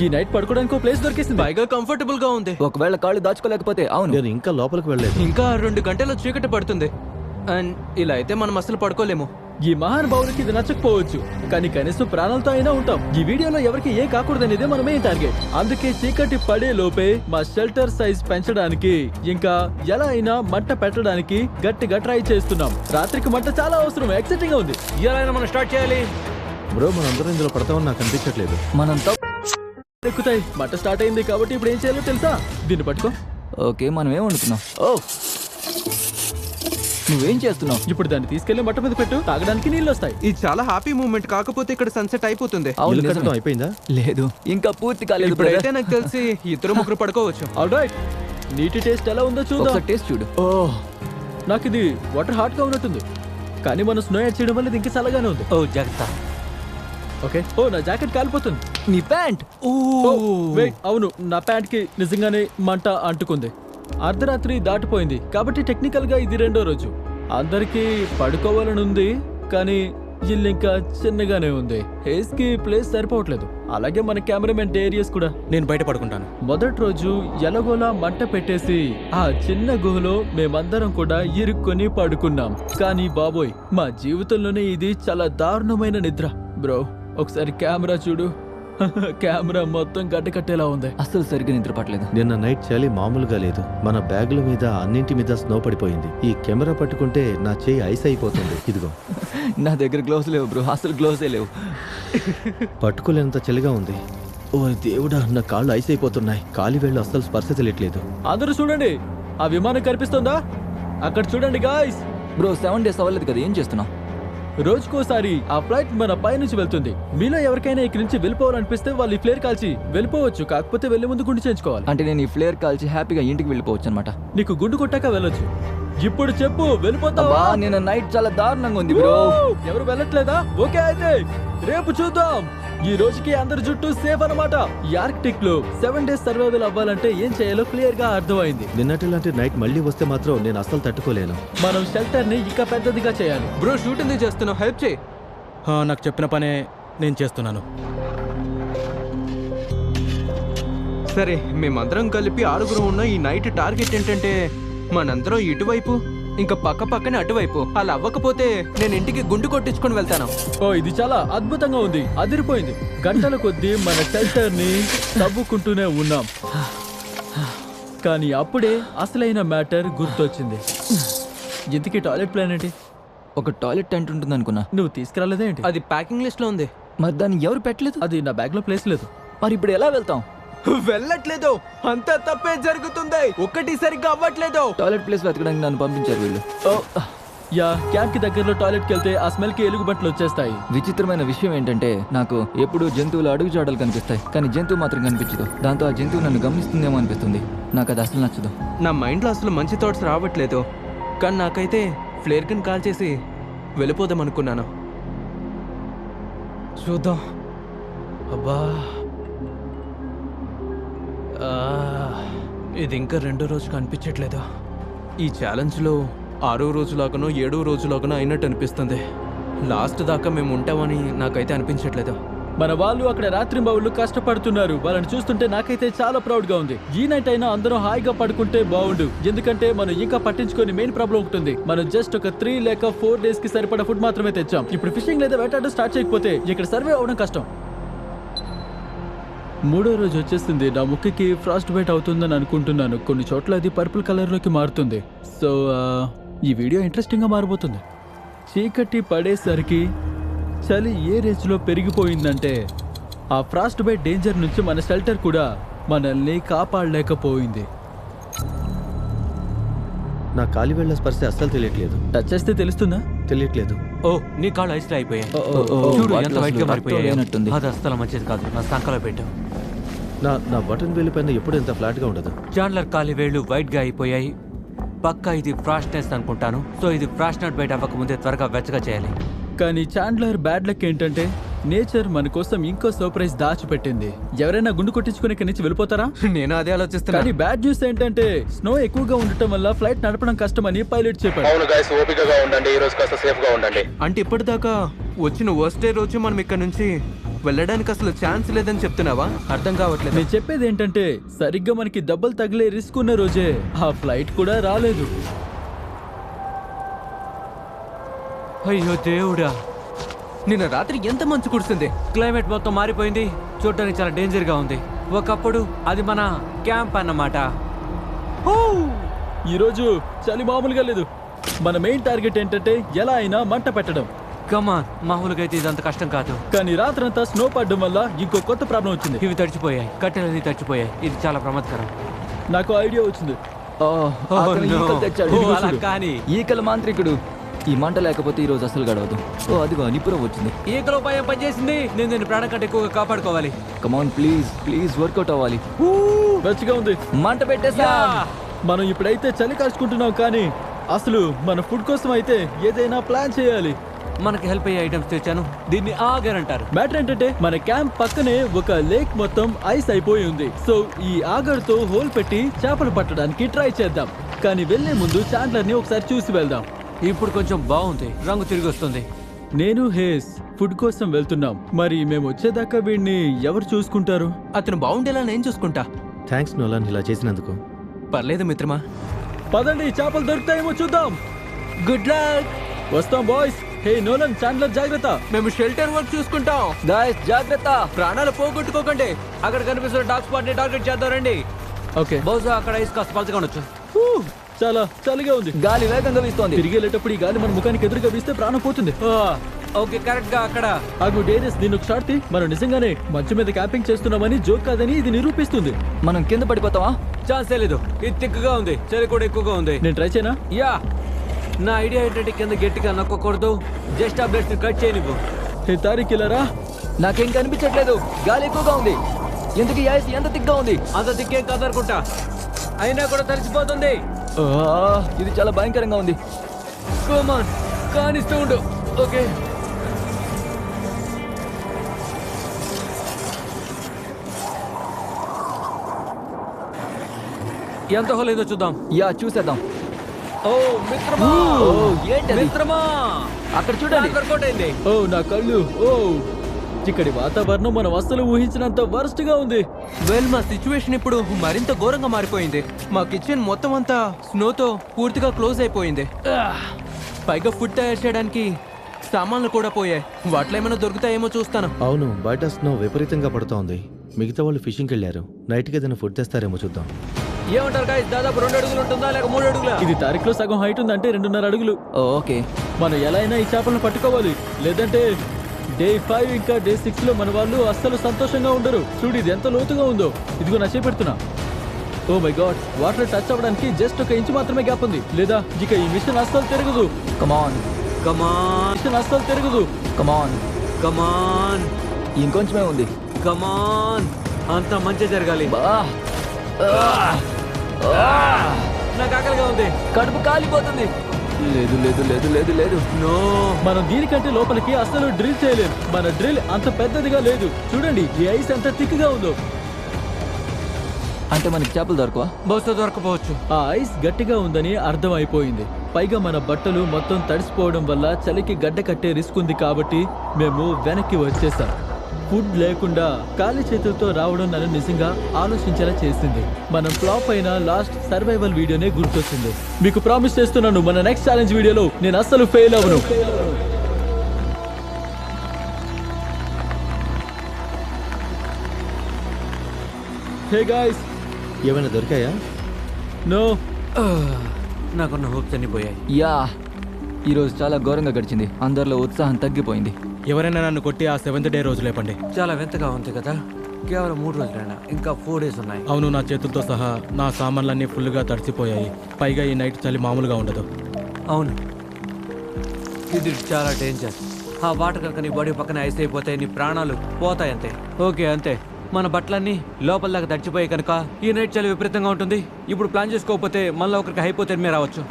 ఈ నైట్ పడుకోవడానికి ప్లేస్ దొరికేసింది. పైగా కంఫర్టబుల్ గా ఉంది. ఒకవేళ కాళ్ళు దాచుకోలేకపోతే అవును. నేను ఇంకా లోపలికి వెళ్ళలేదు. ఇంకా 2 గంటల చీకటి పడుతుంది. అండ్ ఇలా అయితే మనం అసలు పడుకోలేము. ఈ మహానుభావులకి ఇది నచ్చకపోవచ్చు, కానీ కనీసం ప్రాణాలతో అయినా ఉంటాం. ఈ వీడియోలో ఎవరికి ఏం కాకూడదనేదే మన మెయిన్ టార్గెట్. అందుకే చీకటి పడే లోపే మా షెల్టర్ సైజ్ పెంచడానికి ఇంకా ఎలా అయినా మంట పెట్టడానికి గట్టిగా ట్రై చేస్తున్నాం. రాత్రికి మంట చాలా అవసరం. ఎక్సైటింగ్ గా ఉంది. ఎలా అయినా మనం స్టార్ట్ చేయాలి. బ్రో మనందరం ఇందులో పడతామని నాకు అనిపించట్లేదు. మనం ఎక్కుతాయి. మంట స్టార్ట్ అయింది కాబట్టి ఇప్పుడు ఏం చేయాలో తెలుసా? దీన్ని పట్టుకో. ఓకే, మనం ఏం వండుతున్నాం? ఓ, నువ్వేం చేస్తున్నావు? ఇప్పుడు దాన్ని తీసుకెళ్లి మట్ట మీద పెట్టు. తాగడానికి నీళ్ళు వస్తాయి. ఇది చాలా హ్యాపీ మూమెంట్. కాకపోతే ఇక్కడ సన్సెట్ అయిపోతుంది. అవును, ఇల్లు నిజమే. కట్టడం అయిపోయిందా? లేదు, ఇంకా పూర్తి కాలేదు. ఇప్పుడైతే నాకు తెలిసి 2-3 పడుకోవచ్చు. ఆల్రైట్, నీటి టేస్ట్ ఎలా ఉందో చూద్దాం. ఒకసారి టేస్ట్ చూడు. ఓ, నాకు ఇది వాటర్ హాట్ గా ఉన్నట్టుంది, కానీ మనం స్నో యాడ్ చేయడం వల్ల ఇది ఇంకా చల్లగానే ఉంది. ఓ జాగ్రత్త. ఓకే. ఓ, నా జాకెట్ కాలిపోతుంది. నీ ప్యాంట్. ఓ, వెయిట్, అవును, నా ప్యాంట్ కి నిజంగానే మంట అంటుకుంది. అర్ధరాత్రి దాటిపోయింది కాబట్టి టెక్నికల్ గా ఇది 2వ రోజు. అందరికీ పడుకోవాలని ఉంది, కానీ ఇల్లు ఇంకా చిన్నగానే ఉంది. హేస్ కి ప్లేస్ సరిపోవట్లేదు. అలాగే మన కెమెరామెన్ డేరియస్ కూడా. నేను బయట పడుకుంటాను. మొదటి రోజు ఎలాగోలా మంట పెట్టేసి ఆ చిన్న గుహలో మేమందరం కూడా ఇరుక్కొని పడుకున్నాం. కానీ బాబోయ్, మా జీవితంలోనే ఇది చాలా దారుణమైన నిద్ర. బ్రో, ఒకసారి కెమెరా చూడు. కెమెరా మొత్తం గడ్డకట్టేలా ఉంది. అస్సలు సరిగ్గా నిద్ర పట్టలేదు. నిన్న నైట్ చలి మామూలుగా లేదు. మన బ్యాగుల మీద అన్నింటి మీద స్నో పడిపోయింది. ఈ కెమెరా పట్టుకుంటే నా చేయి ఐస్ అయిపోతుంది. ఇదిగో, నా దగ్గర గ్లోవ్స్ లేవు బ్రో, అసలు గ్లోవ్సే లేవు. పట్టుకోలేనంత చలిగా ఉంది. ఓ దేవుడా, నా కాళ్ళు ఐస్ అయిపోతున్నాయి. కాలి వేళ్ళు అస్సలు స్పర్శ తెలియట్లేదు. అందరూ చూడండి, ఆ విమానం కనిపిస్తుందా? అక్కడ చూడండి గాయ్స్. బ్రో 7 days అవ్వలేదు కదా, ఏం చేస్తున్నావు? రోజుకోసారి ఆ ఫ్లైట్ మన పై నుంచి వెళ్తుంది. మీలో ఎవరికైనా ఇక్కడి నుంచి వెళ్ళిపోవాలనిపిస్తే వాళ్ళు ఈ ఫ్లేర్ కాల్చి వెళ్ళిపోవచ్చు. కాకపోతే వెళ్లే ముందు గుండు చేయించుకోవాలి. అంటే నేను ఈ ఫ్లేర్ కాల్చి హ్యాపీగా ఇంటికి వెళ్ళిపోవచ్చు అనమాట. నీకు గుండు కొట్టాక వెళ్ళొచ్చు. ఇప్పుడు చెప్పు, వెళ్ళిపోతావా? నేను నైట్ చాలా దారుణంగా ఉంది బ్రో. ఎవరు వెళ్ళట్లేదా? ఓకే, అయితే రేపు చూద్దాం. ఈ రోజుకి అందరి జుట్టు సేఫ్ అన్నమాట. ఈ ఆర్కిటిక్ లో 7 days సర్వైవల్ అవ్వాలంటే ఏం చేయాలో క్లియర్ గా అర్థమైంది. నిన్నటిలాంటి నైట్ మళ్ళీ వస్తే మాత్రం నేను అస్సలు తట్టుకోలేను. మనం షెల్టర్ ని ఇంకా పెద్దదిగా చేయాలి. బ్రో, షూట్ ఎందుకు చేస్తున్నావు? హెల్ప్ చేయి. నాకు చెప్పిన పనే నేను చేస్తున్నాను. సరే, మేమందరం కలిపి 6 ఉన్న ఈ నైట్ టార్గెట్ ఏంటంటే మనందరం ఇటువైపు ఇంకా పక్కనే అటువైపు. అలా అవ్వకపోతే నేను ఇంటికి గుండు కొట్టించుకొని వెళ్తాను. ఓ, ఇది చాలా అద్భుతంగా ఉంది. అదిరిపోయింది. గంటల కొద్దీ మన షెల్టర్ ని తవ్వుకుంటూనే ఉన్నాం. కానీ అప్పుడే అసలైన మ్యాటర్ గుర్తొచ్చింది. ఇంతకీ టాయిలెట్ ప్లాన్ ఏంటి? ఒక టాయిలెట్ టెంట్ ఉంటుంది అనుకున్నా. నువ్వు తీసుకురాలేదేంటి? అది ప్యాకింగ్ లిస్ట్ లో ఉంది. మరి దాన్ని ఎవరు పెట్టలేదు? అది నా బ్యాగ్ లో ప్లేస్ లేదు. మరి ఇప్పుడు ఎలా వెళ్తాం? వెళ్ళట్లేదు. అంతా తప్పే జరుగుతుంది. ఒక్కటి సరిగ్గా అవ్వట్లేదు. టాయిలెట్ ప్లేస్ వెతకడానికి నన్ను పంపించారు వీళ్ళు. యా, క్యాంప్ కి దగ్గరలో టాయిలెట్ కి వెళ్తే ఆ స్మెల్ కి ఎలుగుబంట్లు వచ్చేస్తాయి. విచిత్రమైన విషయం ఏంటంటే నాకు ఎప్పుడు జంతువులు అడుగు జాడలు కనిపిస్తాయి, కానీ జంతువు మాత్రం కనిపించదు. దాంతో ఆ జంతువు నన్ను గమనిస్తుందేమో అనిపిస్తుంది. నాకు అది అసలు నచ్చదు. నా మైండ్ లో అసలు మంచి థాట్స్ రావట్లేదు. కానీ నాకైతే ఫ్లేర్ గన్ కాల్ చేసి వెళ్ళిపోదాం అనుకున్నాను. చూద్దాం. అబ్బా, ఇది ఇంకా 2వ రోజు కనిపించట్లేదు. ఈ ఛాలెంజ్లో 6వ రోజులాగానో 7వ రోజులాగానో అయినట్టు అనిపిస్తుంది. లాస్ట్ దాకా మేము ఉంటామని నాకైతే అనిపించట్లేదు. మన వాళ్ళు అక్కడ రాత్రింబవళ్ళు కష్టపడుతున్నారు. వాళ్ళని చూస్తుంటే నాకైతే చాలా ప్రౌడ్ గా ఉంది. ఈ నైట్ అయినా అందరం హాయిగా పడుకుంటే బాగుండు. ఎందుకంటే మనం ఇంకా పట్టించుకొని మెయిన్ ప్రాబ్లం ఉంటుంది. మనం జస్ట్ ఒక 3 లేక 4 days కి సరిపడా ఫుడ్ మాత్రమే తెచ్చాం. ఇప్పుడు ఫిషింగ్ లేదా వేటాడడం స్టార్ట్ చేయకపోతే ఇక్కడ సర్వే అవడం కష్టం. 3వ రోజు వచ్చేస్తుంది. నా ముక్కుకి ఫ్రాస్ట్ బైట్ అవుతుందని అనుకుంటున్నాను. కొన్ని చోట్ల అది పర్పుల్ కలర్ లోకి మారుతుంది. సో ఈ వీడియో ఇంట్రెస్టింగ్ గా మారిపోతుంది. చీకటి పడేసరికి చలి ఏ రేంజ్ లో పెరిగిపోయిందంటే ఆ ఫ్రాస్ట్ బైట్ డేంజర్ నుంచి మన షెల్టర్ కూడా మనల్ని కాపాడలేకపోయింది. నా కాలి వేళ్ళ స్పర్శ అస్సలు తెలియట్లేదు. టచ్ చేస్తే తెలుస్తుందా? తెలియట్లేదు. ఓ, నీ కాళ్ళు ఐస్లో అయిపోయాయి. చూడు, ఎంత వైట్ గా మారిపోయాయి. లేనట్టుంది. అది అస్సలు మంచిది కాదు. నా సంకలో పెట్టు. నా బటన్ వేలిపైన ఎప్పుడు ఎంత ఫ్లాట్ గా ఉండదు. చాండ్లర్ కాలి వేళ్ళు వైట్ గా అయిపోయాయి. పక్కా ఇది ఫ్రాస్ట్నెస్ అనుకుంటాను. సో ఇది ఫ్రాస్ట్ నట్ బయట అవ్వకముందే త్వరగా వెచ్చగా చేయాలి. కానీ చాండ్లర్ బ్యాడ్ లక్ ఏంటంటే నేచర్ మన కోసం ఇంకో సర్ప్రైజ్ దాచిపెట్టింది. ఎవరైనా గుండు కొట్టించుకుని ఇక్కడి నుంచి వెళ్ళిపోతారా? నేను అదే ఆలోచిస్తున్నా. కానీ బ్యాడ్ న్యూస్ ఏంటంటే స్నో ఎక్కువగా ఉండటం వల్ల ఫ్లైట్ నడపడం కష్టమని పైలట్ చెప్పాడు. అవును గైస్, ఓపికగా ఉండండి. ఈ రోజు కాస్త సేఫ్ గా ఉండండి. అంటే ఇప్పటిదాకా వచ్చిన వర్స్ట్ డే రోజు మనం ఇక్కడ నుంచి వెళ్ళడానికి అసలు ఛాన్స్ లేదని చెప్తున్నావా? అర్థం కావట్లేదు. నేను చెప్పేది ఏంటంటే సరిగ్గా మనకి దెబ్బలు తగిలే రిస్క్ ఉన్న రోజే ఆ ఫ్లైట్ కూడా రాలేదు. అయ్యో దేవుడా, నిన్న రాత్రి ఎంత మంచు కురిసింది. క్లైమేట్ మొత్తం మారిపోయింది. చూడటానికి చాలా డేంజర్ గా ఉంది. ఒకప్పుడు అది మన క్యాంప్ అన్నమాట. ఈరోజు చలి మామూలుగా లేదు. మన మెయిన్ టార్గెట్ ఏంటంటే ఎలా అయినా మంట పెట్టడం. కమాన్, మామూలుగా అయితే ఇదంత కష్టం కాదు. కానీ రాత్రంతా స్నో పడడం వల్ల ఇంకో కొత్త ప్రాబ్లం వచ్చింది. ఇవి తడిచిపోయాయి, కట్టెలన్నీ తడిచిపోయాయి. ఇది చాలా ప్రమాదకరం. నాకు ఐడియా వచ్చింది. అతను no. ఈకలు తెచ్చాడు. ఓ, ఇదిగో అలా చూడు. కానీ ఈకల మాంత్రికుడు. ఈ మంట లేకపోతే ఈ రోజు అసలు గడవదు. ఓ అదిగో నిపురం వచ్చింది. ఈకల ఉపాయం పనిచేసింది. నేను దీన్ని ప్రాణం కంటే ఎక్కువగా కాపాడుకోవాలి. కమాన్ ప్లీజ్ ప్లీజ్ వర్కౌట్ అవ్వాలి. మంచిగా ఉంది. మంట పెట్టేసా. మనం ఇప్పుడైతే చలి కాచుకుంటున్నాం, కానీ అసలు మన ఫుడ్ కోసం అయితే ఏదైనా ప్లాన్ చేయాలి. మనకి హెల్ప్ అయ్యే ఐటమ్స్ తెచ్చాను. దీన్ని ఆగర్ అంటారు. మ్యాటర్ ఏంటంటే మన క్యాంప్ పక్కనే ఒక లేక్ మొత్తం ఐస్ అయిపోయి ఉంది. సో ఈ ఆగర్ తో హోల్ పెట్టి చేపలు పట్టడానికి ట్రై చేద్దాం. కానీ వెళ్లే ముందు చాండ్లర్ ని ఒకసారి చూసి వెళ్దాం. ఇప్పుడు కొంచెం బాగుంది, రంగు తిరిగి వస్తుంది. నేను హేస్ ఫుడ్ కోసం వెళ్తున్నాం. మరి మేము వచ్చేదాకా వీడిని ఎవరు చూసుకుంటారు? అతను బాగుండేలా నేను చూసుకుంటా. థ్యాంక్స్ నోలాన్ ఇలా చేసినందుకు. పర్లేదు మిత్రమా. పదండి, చేపలు దొరుకుతాయేమో చూద్దాం. Good luck. వస్తాం బాయ్స్. హే నోలన్, చాండ్లర్ జాగ్రత్త. మేము షెల్టర్ వర్క్ చూసుకుంటాం. గాయ్స్ జాగ్రత్త. ప్రాణాలు పోగొట్టుకోకండి. అక్కడ కనిపిస్తున్న డాగ్ స్పాట్ ని టార్గెట్ చేద్దాం రండి. ఓకే. బహుశా అక్కడ ఐస్ కాస్త పలచగా ఉండొచ్చు. చాలా చలిగా ఉంది. గాలి వేగంగా వీస్తోంది. తిరిగి వెళ్ళేటప్పుడు ఈ గాలి మన ముఖానికి ఎదురుగా వీస్తే ప్రాణం పోతుంది. ఓకే, కరెక్ట్ గా అక్కడ. ఆగు డేనిస్, నిన్ను ఒక షాట్ తీ. మనం నిజంగానే మంచు మీద క్యాంపింగ్ చేస్తున్నామని జోక్ కాదని ఇది నిరూపిస్తుంది. మనం కింద పడిపోతావా? ఛాన్సే లేదు. ఇది తిక్కుగా ఉంది, చలి కూడా ఎక్కువగా ఉంది. నేను ట్రై చేయనా? యా, నా ఐడియా ఏంటంటే కింద గట్టిగా నొక్కకూడదు, జస్ట్ ఆ బ్లడ్స్ కట్ చేయనివ్వు. హే తారిక్ ఇలా రా. నాకేం కనిపించట్లేదు. గాలి ఎక్కువగా ఉంది. ఎందుకు ఈ ఐస్ ఎంత తిగ్గా ఉంది? అంత తిక్కేం కదనుకుంటా, అయినా కూడా తడిసిపోతుంది. ఇది చాలా భయంకరంగా ఉంది. కమాన్, కానిస్తూ ఉండు. ఓకే, ఎంత హోలేదో చూద్దాం. యా చూసేద్దాం. ఓ మిత్రమా, ఓ, ఏంటది? మిత్రమా, అక్కడ చూడండి. వర్కౌట్ అయింది. ఓ నా కళ్ళు. ఓ ఇక్కడి వాతావరణం మనం అస్సలు ఊహించినంత వరస్ట్ గా ఉంది. వెల్, మా సిచ్యువేషన్ ఇప్పుడు మరింత ఘోరంగా మారిపోయింది. మా కిచెన్ మొత్తం అంతా స్నోతో పూర్తిగా క్లోజ్ అయిపోయింది. పైగా ఫుడ్ తయారు చేయడానికి సామాన్లు కూడా పోయాయి. వాటిలో ఏమైనా దొరుకుతాయేమో చూస్తాను. అవును, బయట స్నో విపరీతంగా పడుతోంది. మిగతా వాళ్ళు ఫిషింగ్కి వెళ్ళారు. నైట్కి ఏదైనా ఫుడ్ తెస్తారేమో చూద్దాం. ఏమంటారు గాయ్స్? దాదాపు 2 అడుగులు ఉంటుందా లేక 3 అడుగులా? ఇది తారిక్ లో సగం హైట్ ఉంది, అంటే 2.5 అడుగులు. ఓకే, మనం ఎలా అయినా ఈ చేపలను పట్టుకోవాలి, లేదంటే డే 5 ఇంకా డే 6 లో మన వాళ్ళు అస్సలు సంతోషంగా ఉండరు. చూడు ఇది ఎంత లోతుగా ఉందో. ఇదిగో నా చేపెడుతున్నా. Oh my god, water touch అవ్వడానికి జస్ట్ 1 ఇంచు మాత్రమే గ్యాప్ ఉంది. లేదా ఇక ఈ మిషన్ అస్సలు తిరగదు. కమాన్ కమాన్ మిషన్ అస్సలు తిరగదు. కమాన్. కమాన్ ఇంకొంచెమే ఉంది. కమాన్, అంతా మంచి జరగాలి. బా నాకు ఆకలిగా ఉంది. కడుపు కాలిపోతుంది. లేదు లేదు లేదు లేదు లేదు. నో, మనం దీనికంటే లోపలికి అస్సలు డ్రిల్ చేయలేం. మన డ్రిల్ అంత పెద్దదిగా లేదు. చూడండి ఈ ఐస్ ఎంత థిక్గా ఉందో. అంటే మనకి చేపలు దొరకవా? బహుశా దొరకపోవచ్చు. ఆ ఐస్ గట్టిగా ఉందని అర్థం అయిపోయింది. పైగా మన బట్టలు మొత్తం తడిసిపోవడం వల్ల చలికి గడ్డ కట్టే రిస్క్ ఉంది. కాబట్టి మేము వెనక్కి వచ్చేసాం. ఫుడ్ లేకుండా ఖాళీ చేతులతో రావడం నన్ను నిజంగా ఆలోచించేలా చేసింది. మనం ఫ్లాప్ అయిన లాస్ట్ సర్వైవల్ వీడియోనే గుర్తొచ్చింది. మీకు ప్రామిస్ చేస్తున్నాను, మన నెక్స్ట్ ఛాలెంజ్ వీడియోలో నేను అస్సలు ఫెయిల్ అవ్వను. హే గాయ్స్, ఏమైనా దొరికాయా? నో. నాకున్న హోప్స్ అన్ని పోయాయి. యా, ఈరోజు చాలా ఘోరంగా గడిచింది. అందరిలో ఉత్సాహం తగ్గిపోయింది. ఎవరైనా నన్ను కొట్టి ఆ 7th డే రోజు లేపండి. చాలా వింతగా ఉంది కదా. కేవలం 3 రోజులైనా, ఇంకా 4 డేస్ ఉన్నాయి. అవును, నా చేతులతో సహా నా సామాన్లన్నీ ఫుల్గా తడిసిపోయాయి. పైగా ఈ నైట్ చలి మామూలుగా ఉండదు. అవును, ఇది చాలా డేంజర్. ఆ వాటర్ కనుక నీ బాడీ పక్కన ఐస్ అయిపోతే నీ ప్రాణాలు పోతాయి అంతే. ఓకే అంతే. మన బట్టలన్నీ లోపల దాకా తడిచిపోయాయి కనుక ఈ నైట్ చలి విపరీతంగా ఉంటుంది. ఇప్పుడు ప్లాన్ చేసుకోకపోతే మనలో ఒకరికి హైపోతే రావచ్చు.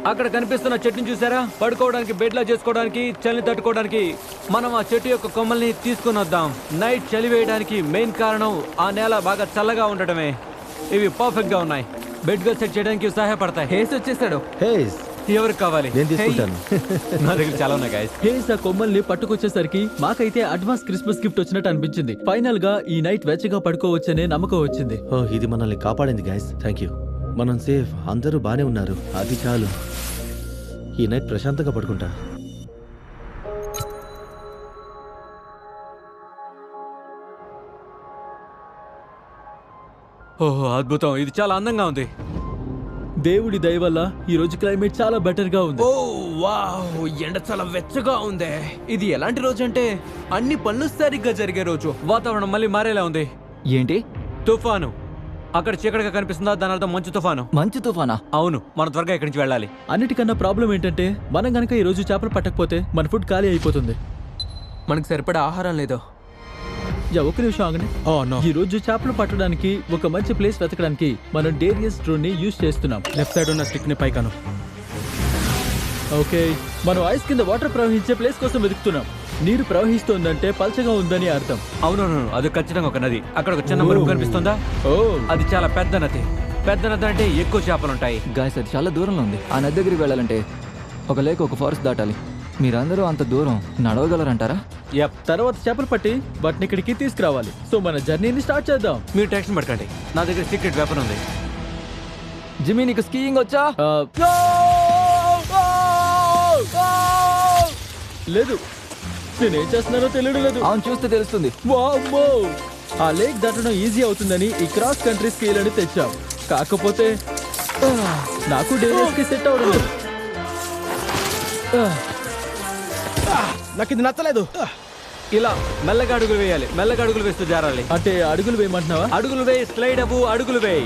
అక్కడ కనిపిస్తున్న చెట్టుని చూసారా? పడుకోవడానికి, బెడ్లా చేసుకోవడానికి, చలిని తట్టుకోవడానికి మనం ఆ చెట్టు యొక్క కొమ్మల్ని తీసుకుని వద్దాం. నైట్ చలి వేయడానికి మెయిన్ కారణం ఆ నేల బాగా చల్లగా ఉండటమే. ఇవి పర్ఫెక్ట్ గా ఉన్నాయి. బెడ్ గా సెట్ చేయడానికి సహాయపడతాయి. హేస్ వచ్చేసాడు. హేస్, ఎవరికి కావాలి? నేను తీసుకుంటాను. నా దగ్గర చాలా ఉన్నాయి గైస్. హేస్ ఆ కొమ్మల్ని పట్టుకొచ్చేసరికి మాకైతే అడ్వాన్స్ క్రిస్మస్ గిఫ్ట్ వచ్చినట్టు అనిపించింది. ఫైనల్ గా ఈ నైట్ వెచ్చగా పడుకోవచ్చనే నమ్మకం వచ్చింది. ఓ ఇది మనల్ని కాపాడింది గైస్, థ్యాంక్ యూ. మనం సేఫ్, అందరూ బానే ఉన్నారు, అది చాలు. ఈ నైట్ ప్రశాంతంగా పడుకుంటా. ఓహో అద్భుతం, ఇది చాలా అందంగా ఉంది. దేవుడి దయ వల్ల ఈ రోజు క్లైమేట్ చాలా బెటర్ గా ఉంది. ఓ వావ్, ఎండ చాలా వెచ్చగా ఉంది. ఇది ఎలాంటి రోజు అంటే అన్ని పనులు సరిగ్గా జరిగే రోజు. వాతావరణం మళ్ళీ మారేలా ఉంది. ఏంటి? తుఫాను. అక్కడ చీకటిగా కనిపిస్తుందా? దాని అర్థం మంచు తుఫాను. మంచు తుఫానా? అవును, మనం త్వరగా ఇక్కడి నుంచి వెళ్ళాలి. అన్నిటికన్నా ప్రాబ్లం ఏంటంటే మనం గనక ఈ రోజు చేపలు పట్టకపోతే మన ఫుడ్ ఖాళీ అయిపోతుంది. మనకు సరిపడా ఆహారం లేదు. ఒక్క నిమిషం ఆగండి. Oh no. ఈ రోజు చేపలు పట్టడానికి ఒక మంచి ప్లేస్ వెతకడానికి మనం డేరియస్ డ్రోన్ ని యూజ్ చేస్తున్నాం. లెఫ్ట్ సైడ్ ఉన్న స్టిక్ ని పైకాను. ఓకే, మనం ఐస్ కింద వాటర్ ప్రవహించే ప్లేస్ కోసం వెతుకుతున్నాం. నీరు ప్రవహిస్తోందంటే పల్చగా ఉందని అర్థం. అవునవును, అది ఖచ్చితంగా ఒక నది. అక్కడ ఒక చిన్న మరుగు కనిపిస్తుందా? ఓ అది చాలా పెద్ద నది. పెద్ద నది అంటే ఎక్కువ చేపలుంటాయి. గాయస్ అది చాలా దూరంలో ఉంది. ఆ నది దగ్గరికి వెళ్ళాలంటే ఒక లేక్, ఒక ఫారెస్ట్ దాటాలి. మీరందరూ అంత దూరం నడవగలరంటారా? యప్. తర్వాత చేపలు పట్టి వాటిని ఇక్కడికి తీసుకురావాలి. సో మన జర్నీని స్టార్ట్ చేద్దాం. మీరు టెన్షన్ పడకండి, నా దగ్గర సీక్రెట్ వెపన్ ఉంది. జిమ్మీ నీకు స్కీయింగ్ వచ్చా? లేదు, నేనేం చేస్తున్నానో తెలియడం లేదు. అవును, చూస్తే తెలుస్తుంది. వామ్మో! ఆ లేక్ దాటడం ఈజీ అవుతుందని ఈ క్రాస్ కంట్రీ స్కీల్ అని తెచ్చాం. కాకపోతే నాకు డేరియస్ కి సెట్ అవడం లేదు. నాకు ఇది నచ్చలేదు. ఇలా మెల్లగా అడుగులు వేయాలి. మెల్లగా అడుగులు వేస్తూ జారాలి. అంటే అడుగులు వేయమంటున్నావా? అడుగులు వేయి, స్లైడ్ అవ్వు, అడుగులు వేయి.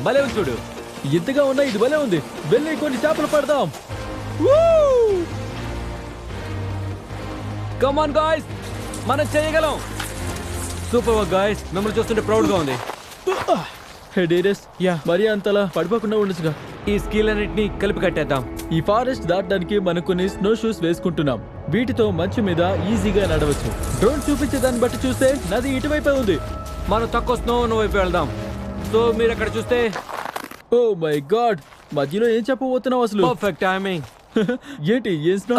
భలే ఉంది చూడు. ఇంతగా ఉన్నా ఇది భలే ఉంది. వెళ్ళి కొన్ని చేపలు పడదాం. కమ్ ఆన్ గాయ్స్, మనం చేయగలం. సూపర్ వర్క్ గాయ్స్, మిమ్మల్ని చూస్తుంటే ప్రౌడ్ గా ఉంది. హే డేరియస్, యా. మరి అంతలా పడిపోకుండా ఉండొచ్చుగా. ఈ స్కిల్ అన్నిటిని కలిపి కట్టేద్దాం. ఈ ఫారెస్ట్ దాటడానికి మనం కొన్ని స్నో షూస్ వేసుకుంటున్నాం. వీటితో మంచు మీద ఈజీగా నడవచ్చు. డ్రోన్ చూపించే దాన్ని బట్టి చూస్తే నది ఇటువైపే ఉంది. మనం తక్కువ స్నో ఉన్న వైపు వెళ్దాం. సో మీరు అక్కడ చూస్తే ఓ మై గాడ్, మధ్యలో ఏం చెప్పబోతున్నావు అసలు? Perfect timing. ఏంటి ఏం స్నో?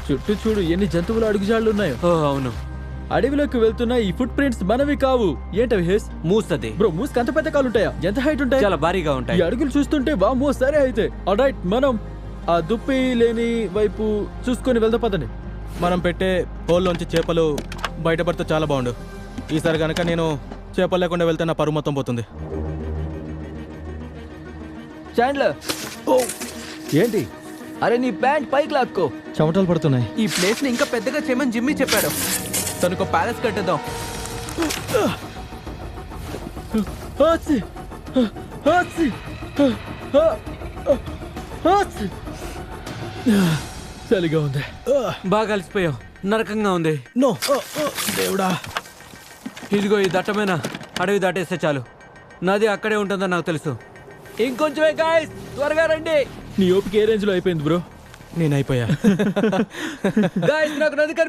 చుట్టూ చూడు ఎన్ని జంతువుల అడుగుజాళ్ళు ఉన్నాయో. ఓ అవును, అడవిలోకి వెళ్తున్న ఈ ఫుట్ ప్రింట్స్ మనవి కావు. ఏంటవి హేస్? మూస్తుంది. బ్రో మూస్కి అంత పెద్ద కాలు ఉంటాయా? ఎంత హైట్ ఉంటాయి? చాలా భారీగా ఈ ఉంటాయి. అడుగులు చూస్తుంటే వామ్మో. సరే అయితే ఆల్రైట్, మనం ఆ దుప్పి లేని వైపు చూసుకొని వెళ్దాం పదండి. మనం పెట్టే హోల్లోంచి చేపలు బయటపడితే చాలా బాగుండు. ఈసారి కనుక నేను చేపలు లేకుండా వెళ్తే నా పరువు మొత్తం పోతుంది. చాండ్లర్, ఏంటి? అరే నీ ప్యాంట్ పైకి లాక్కో. చెమటలు పడుతున్నాయి. ఈ ప్లేస్ ని ఇంకా పెద్దగా చేయమని జిమ్మీ చెప్పాడు. తనకు ప్యాలెస్ కట్టేద్దాం. హాత్సి! హాత్సి! హాత్సి! చలిగా ఉంది. బాగా అలసిపోయాం. నరకంగా ఉంది. నో దేవుడా. ఇదిగో ఈ దట్టమైన అడవి దాటేస్తే చాలు. నది అక్కడే ఉంటుందని నాకు తెలుసు. ఇంకొంచెమే గాయ్స్, త్వరగా రండి. నీ ఓపిక ఏ రేంజ్ లో అయిపోయింది బ్రో? నేనైపోయా. గాయ్స్ నాకు నది